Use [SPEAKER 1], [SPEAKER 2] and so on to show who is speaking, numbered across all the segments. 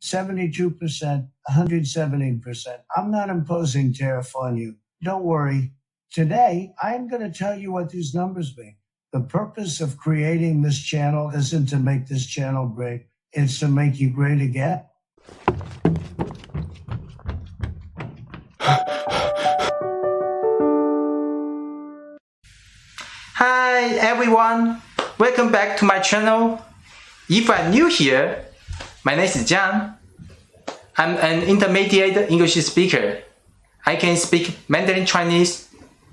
[SPEAKER 1] 72%, 117%. I'm not imposing tariff on you. Don't worry. Today, I'm going to tell you what these numbers mean. The purpose of creating this channel isn't to make this channel great. It's to make you great again.
[SPEAKER 2] Hi everyone, welcome back to my channel. If I'm new here, my name is Jiang. I'm an intermediate English speaker. I can speak Mandarin Chinese,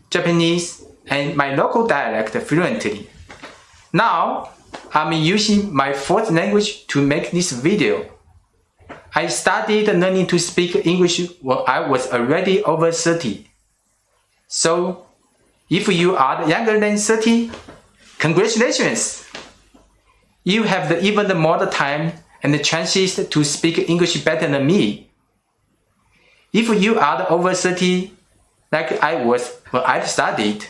[SPEAKER 2] Japanese, and my local dialect fluently. Now, I'm using my fourth language to make this video. I started learning to speak English when I was already over 30. So, if you are younger than 30, congratulations! You have even more time and the chances to speak English better than me. If you are over 30, like I was when I started,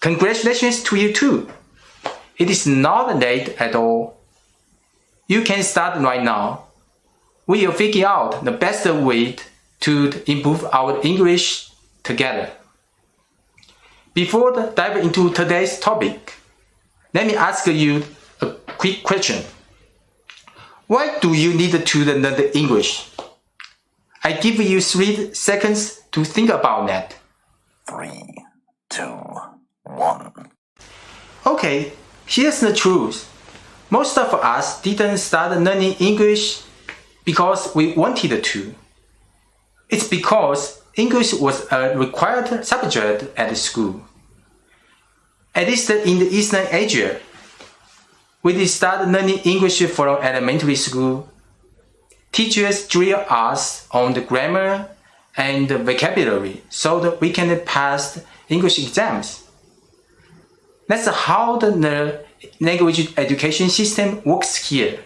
[SPEAKER 2] congratulations to you too. It is not late at all. You can start right now. We will figure out the best way to improve our English together. Before I dive into today's topic, let me ask you a quick question. Why do you need to learn the English? I give you 3 seconds to think about that.
[SPEAKER 3] 3, 2, 1.
[SPEAKER 2] Okay, here's the truth. Most of us didn't start learning English because we wanted to. It's because English was a required subject at school. At least in the Eastern Asia, we did start learning English from elementary school. Teachers drill us on the grammar and the vocabulary so that we can pass English exams. That's how the language education system works here.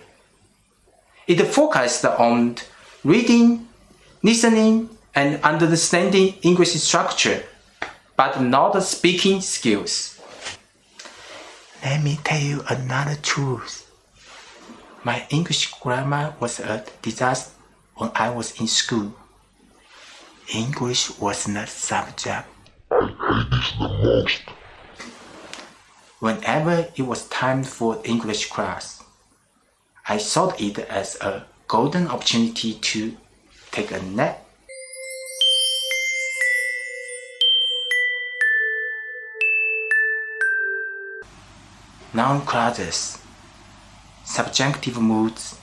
[SPEAKER 2] It focused on reading, listening, and understanding English structure, but not speaking skills. Let me tell you another truth. My English grammar was a disaster when I was in school. English was not subject.
[SPEAKER 3] I hate this the most.
[SPEAKER 2] Whenever it was time for English class, I saw it as a golden opportunity to take a nap. Noun clauses, subjunctive moods,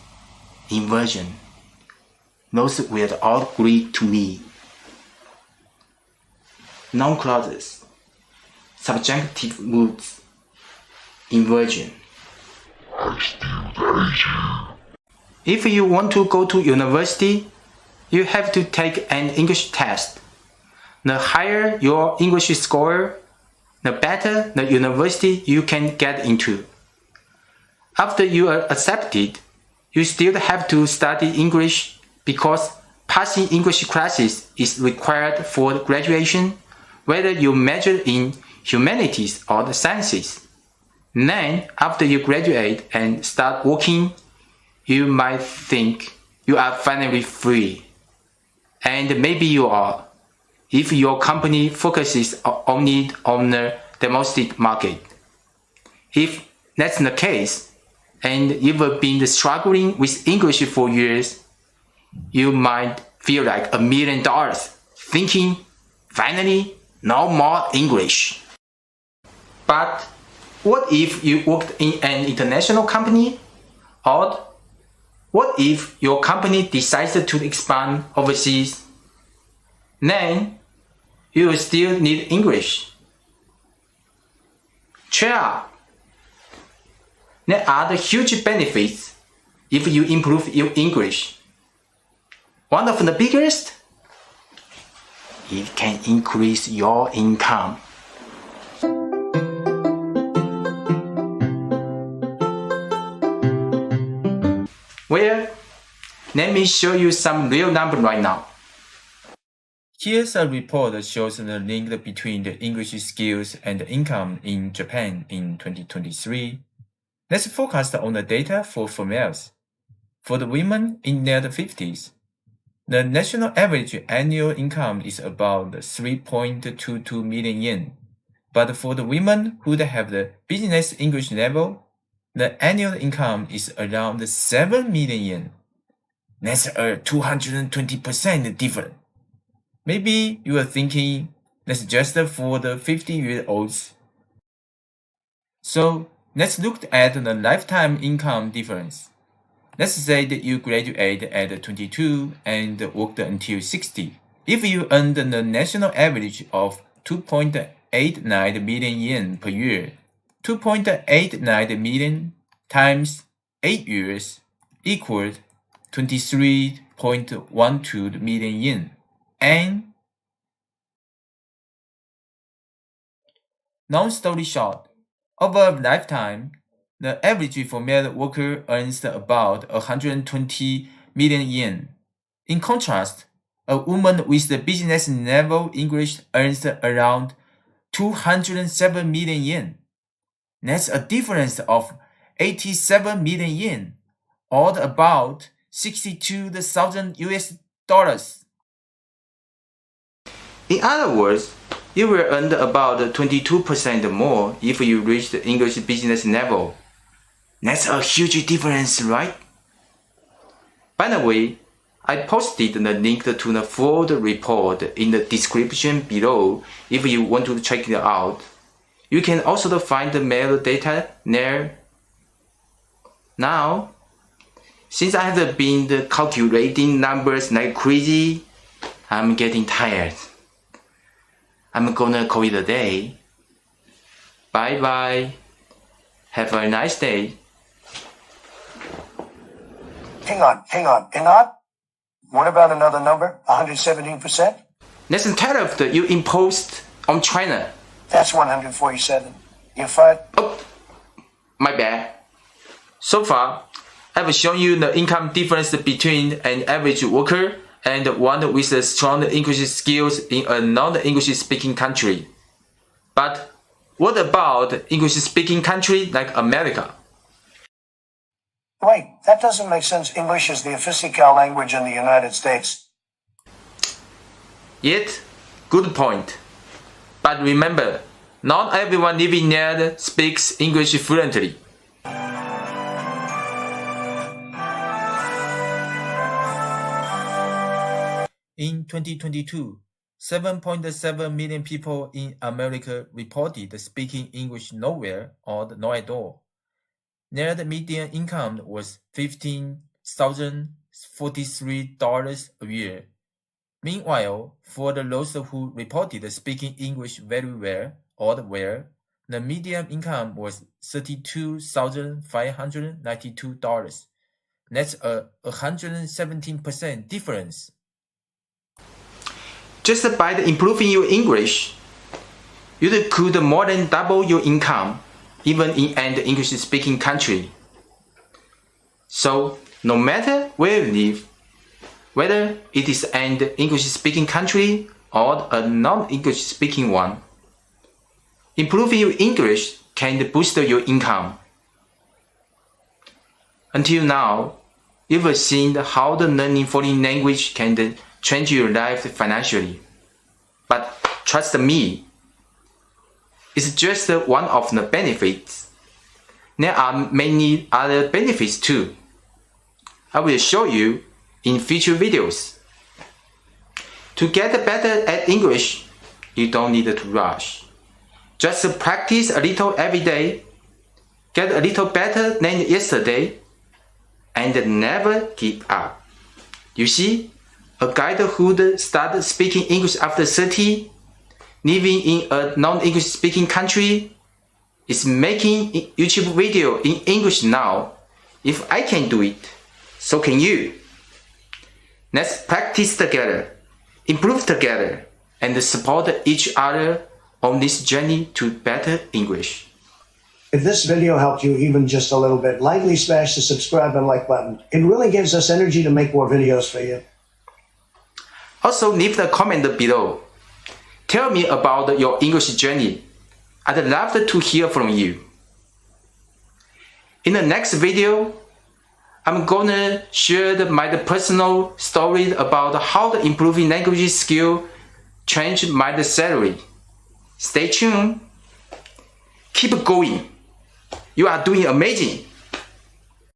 [SPEAKER 2] inversion. Those were all Greek to me. Noun clauses, subjunctive moods, inversion.
[SPEAKER 3] I still hate you.
[SPEAKER 2] If you want to go to university, you have to take an English test. The higher your English score, the better the university you can get into. After you are accepted, you still have to study English because passing English classes is required for graduation, whether you major in humanities or the sciences. Then, after you graduate and start working, you might think you are finally free. And maybe you are, if your company focuses only on the domestic market. If that's the case, and you've been struggling with English for years, you might feel like $1 million, thinking, finally, no more English. But what if you worked in an international company? Or what if your company decides to expand overseas? Then you will still need English. Cheer up. There are the huge benefits if you improve your English. One of the biggest, it can increase your income. Well, let me show you some real numbers right now. Here's a report that shows the link between the English skills and the income in Japan in 2023. Let's focus on the data for females. For the women in their 50s, the national average annual income is about 3.22 million yen. But for the women who have the business English level, the annual income is around 7 million yen. That's a 220% difference. Maybe you are thinking that's just for the 50-year-olds. So let's look at the lifetime income difference. Let's say that you graduate at 22 and worked until 60. If you earned the national average of 2.89 million yen per year, 2.89 million times 8 years equals 23.12 million yen. And long story short, over a lifetime, the average female worker earns about 120 million yen. In contrast, a woman with the business level English earns around 207 million yen. That's a difference of 87 million yen, or about 62,000 US dollars. In other words, you will earn about 22% more if you reach the English business level. That's a huge difference, right? By the way, I posted the link to the full report in the description below if you want to check it out. You can also find the mail data there. Now, since I have been calculating numbers like crazy, I'm getting tired. I'm gonna call it a day. Bye bye. Have a nice day.
[SPEAKER 1] Hang on. What about another number? 117%?
[SPEAKER 2] That's the tariff that you imposed on China.
[SPEAKER 1] That's 147. You're fired.
[SPEAKER 2] Oh, my bad. So far, I've shown you the income difference between an average worker and one with strong English skills in a non-English speaking country. But what about English speaking country like America?
[SPEAKER 1] Wait, that doesn't make sense. English is the official language in the United States.
[SPEAKER 2] Yet, good point. But remember, not everyone living there speaks English fluently. In 2022, 7.7 million people in America reported speaking English nowhere or not at all. Their median income was $15,043 a year. Meanwhile, for those who reported speaking English very well or well, the median income was $32,592. That's a 117% difference. Just by improving your English, you could more than double your income, even in an English-speaking country. So, no matter where you live, whether it is an English-speaking country or a non-English-speaking one, improving your English can boost your income. Until now, you've seen how the learning foreign language can change your life financially. But trust me, it's just one of the benefits. There are many other benefits too. I will show you in future videos. To get better at English, you don't need to rush. Just practice a little every day, get a little better than yesterday, and never give up. You see, a guy who started speaking English after 30, living in a non-English speaking country, is making YouTube video in English now. If I can do it, so can you. Let's practice together, improve together, and support each other on this journey to better English.
[SPEAKER 1] If this video helped you even just a little bit, lightly smash the subscribe and like button. It really gives us energy to make more videos for you.
[SPEAKER 2] Also leave a comment below. Tell me about your English journey. I'd love to hear from you. In the next video, I'm gonna share my personal story about how the improving language skill changed my salary. Stay tuned. Keep going. You are doing amazing.